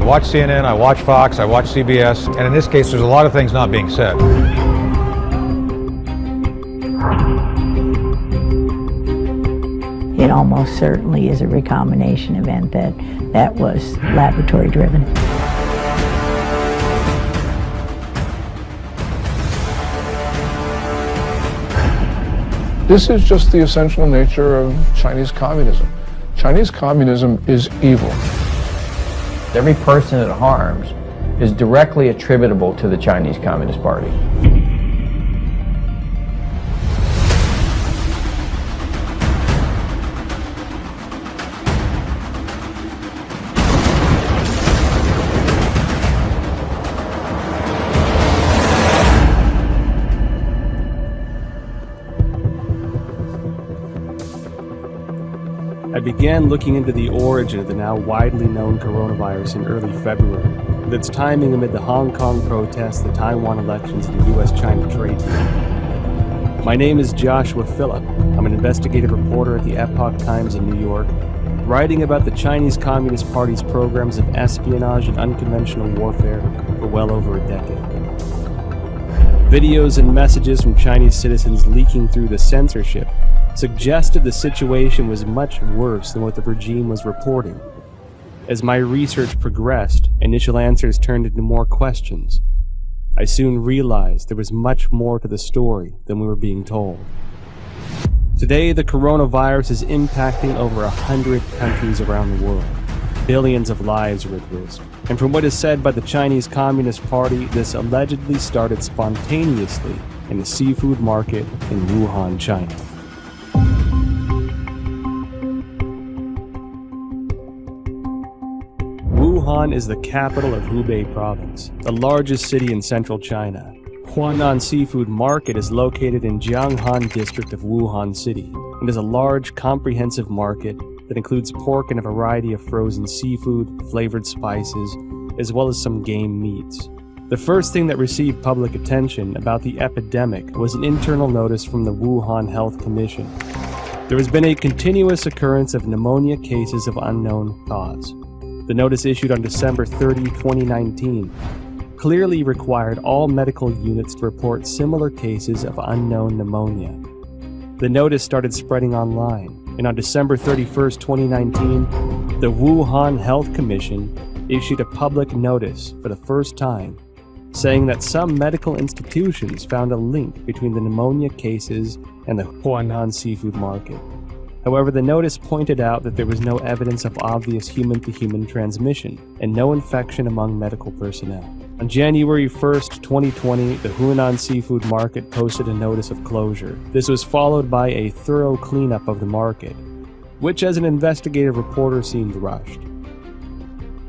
I watch CNN, I watch Fox, I watch CBS, and in this case, there's a lot of things not being said. It almost certainly is a recombination event that was laboratory driven. This is just the essential nature of Chinese communism. Chinese communism is evil. Every person it harms is directly attributable to the Chinese Communist Party. I began looking into the origin of the now widely known coronavirus in early February, with its timing amid the Hong Kong protests, the Taiwan elections, and the US-China trade deal. My name is Joshua Philipp. I'm an investigative reporter at the Epoch Times in New York, writing about the Chinese Communist Party's programs of espionage and unconventional warfare for well over a decade. Videos and messages from Chinese citizens leaking through the censorship suggested the situation was much worse than what the regime was reporting. As my research progressed, initial answers turned into more questions. I soon realized there was much more to the story than we were being told. Today, the coronavirus is impacting over 100 countries around the world. Billions of lives are at risk. And from what is said by the Chinese Communist Party, this allegedly started spontaneously in the seafood market in Wuhan, China. Wuhan is the capital of Hubei province, the largest city in central China. Huanan Seafood Market is located in Jianghan district of Wuhan City and is a large, comprehensive market that includes pork and a variety of frozen seafood, flavored spices, as well as some game meats. The first thing that received public attention about the epidemic was an internal notice from the Wuhan Health Commission. There has been a continuous occurrence of pneumonia cases of unknown cause. The notice issued on December 30, 2019, clearly required all medical units to report similar cases of unknown pneumonia. The notice started spreading online, and on December 31, 2019, the Wuhan Health Commission issued a public notice for the first time, saying that some medical institutions found a link between the pneumonia cases and the Huanan seafood market. However, the notice pointed out that there was no evidence of obvious human-to-human transmission and no infection among medical personnel. On January 1st, 2020, the Huanan seafood market posted a notice of closure. This was followed by a thorough cleanup of the market, which as an investigative reporter seemed rushed.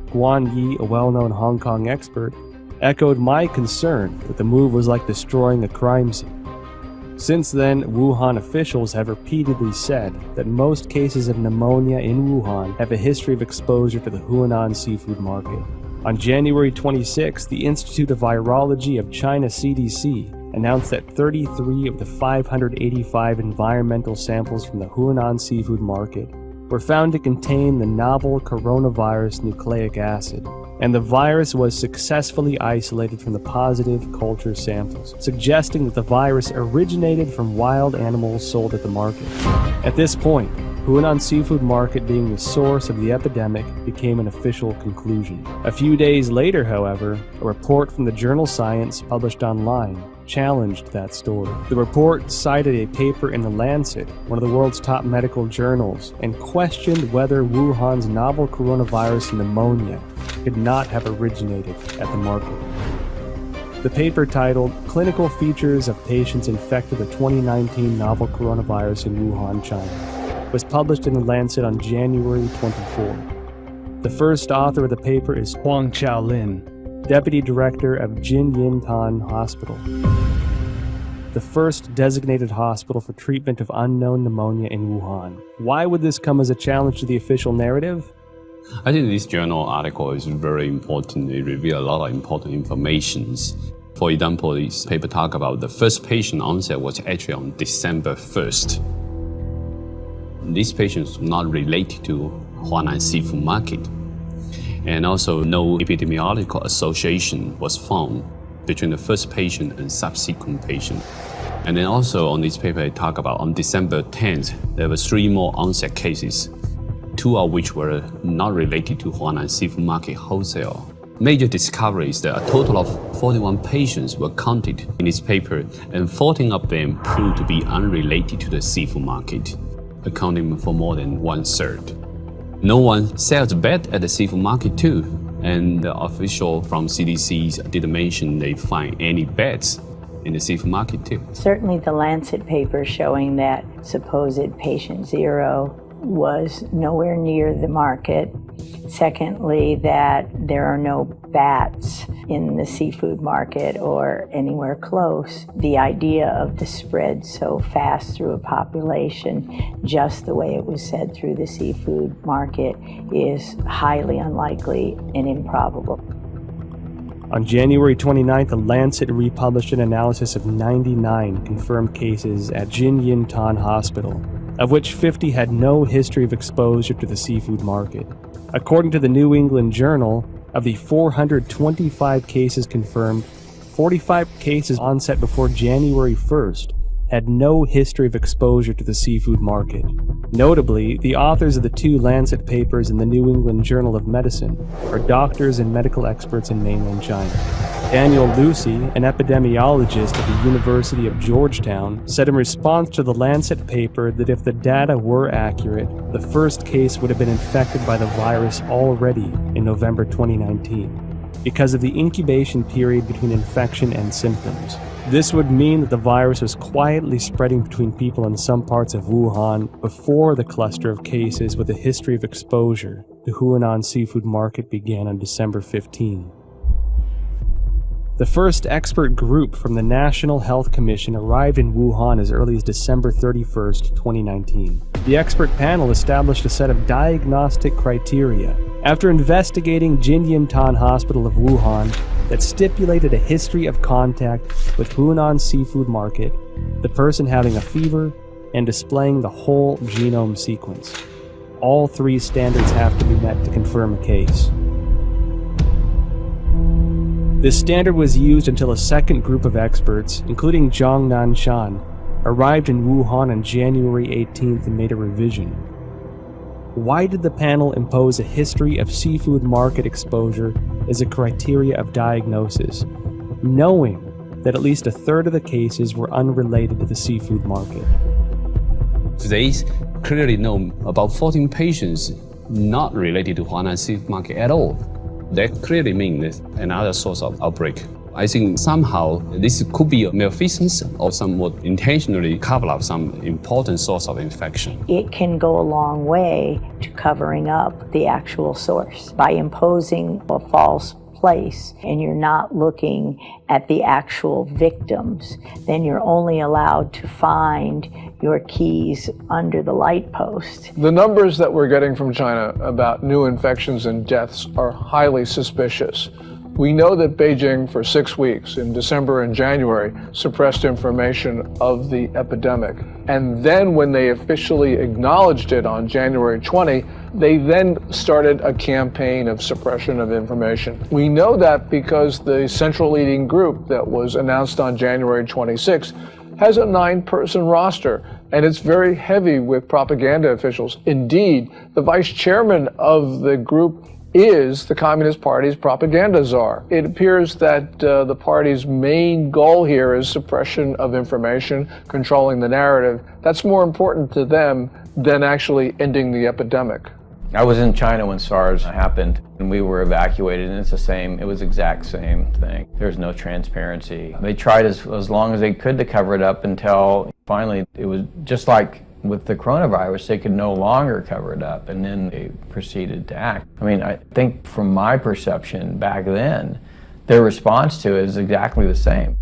Guan Yi, a well-known Hong Kong expert, echoed my concern that the move was like destroying a crime scene. Since then, Wuhan officials have repeatedly said that most cases of pneumonia in Wuhan have a history of exposure to the Huanan seafood market. On January 26, the Institute of Virology of China CDC announced that 33 of the 585 environmental samples from the Huanan seafood market were found to contain the novel coronavirus nucleic acid, and the virus was successfully isolated from the positive culture samples, suggesting that the virus originated from wild animals sold at the market. At this point, Huanan seafood market being the source of the epidemic became an official conclusion. A few days later, however, a report from the journal Science published online challenged that story. The report cited a paper in The Lancet, one of the world's top medical journals, and questioned whether Wuhan's novel coronavirus pneumonia could not have originated at the market. The paper, titled Clinical Features of Patients Infected with 2019 Novel Coronavirus in Wuhan, China, was published in The Lancet on January 24. The first author of the paper is Huang Xiaolin, Deputy Director of Jinyintan Hospital, the first designated hospital for treatment of unknown pneumonia in Wuhan. Why would this come as a challenge to the official narrative? I think this journal article is very important. It reveals a lot of important information. For example, this paper talk about the first patient onset was actually on December 1st. These patients were not related to Huanan seafood market. And also no epidemiological association was found between the first patient and subsequent patient. And then also on this paper, I talk about on December 10th, there were 3 more onset cases, 2 of which were not related to Huanan Seafood Market wholesale. Major discovery is that a total of 41 patients were counted in this paper, and 14 of them proved to be unrelated to the seafood market, accounting for more than 1/3. No one sells bed at the seafood market too, and the official from CDC didn't mention they find any beds in the seafood market too. Certainly the Lancet paper showing that supposed patient 0 was nowhere near the market. Secondly, that there are no bats in the seafood market or anywhere close. The idea of the spread so fast through a population, just the way it was said through the seafood market, is highly unlikely and improbable. On January 29th, The Lancet republished an analysis of 99 confirmed cases at Jinyintan Hospital, of which 50 had no history of exposure to the seafood market. According to the New England Journal, of the 425 cases confirmed, 45 cases onset before January 1st had no history of exposure to the seafood market. Notably, the authors of the 2 Lancet papers in the New England Journal of Medicine are doctors and medical experts in mainland China. Daniel Lucy, an epidemiologist at the University of Georgetown, said in response to the Lancet paper that if the data were accurate, the first case would have been infected by the virus already in November 2019, because of the incubation period between infection and symptoms. This would mean that the virus was quietly spreading between people in some parts of Wuhan before the cluster of cases with a history of exposure to Huanan Seafood Market began on December 15. The first expert group from the National Health Commission arrived in Wuhan as early as December 31st, 2019. The expert panel established a set of diagnostic criteria after investigating Jinyintan Hospital of Wuhan that stipulated a history of contact with Huanan Seafood Market, the person having a fever, and displaying the whole genome sequence. All 3 standards have to be met to confirm a case. This standard was used until a second group of experts, including Zhang Nanshan, arrived in Wuhan on January 18th and made a revision. Why did the panel impose a history of seafood market exposure as a criteria of diagnosis, knowing that at least 1/3 of the cases were unrelated to the seafood market? They clearly know about 14 patients not related to Huanan Seafood Market at all. That clearly means another source of outbreak. I think somehow this could be a malfeasance or somewhat intentionally cover up some important source of infection. It can go a long way to covering up the actual source by imposing a false place and you're not looking at the actual victims. Then you're only allowed to find your keys under the light post. The numbers that we're getting from China about new infections and deaths are highly suspicious. We know that Beijing for 6 weeks in December and January suppressed information of the epidemic. And then when they officially acknowledged it on January 20, they then started a campaign of suppression of information. We know that because the central leading group that was announced on January 26 has a 9-person roster, and it's very heavy with propaganda officials. Indeed, the vice chairman of the group is the Communist Party's propaganda czar. It appears that the party's main goal here is suppression of information, controlling the narrative. That's more important to them than actually ending the epidemic. I was in China when SARS happened, and we were evacuated, and it was exact same thing. There's no transparency. They tried as long as they could to cover it up until finally it was just like with the coronavirus, they could no longer cover it up, and then they proceeded to act. I mean, I think from my perception back then, their response to it is exactly the same.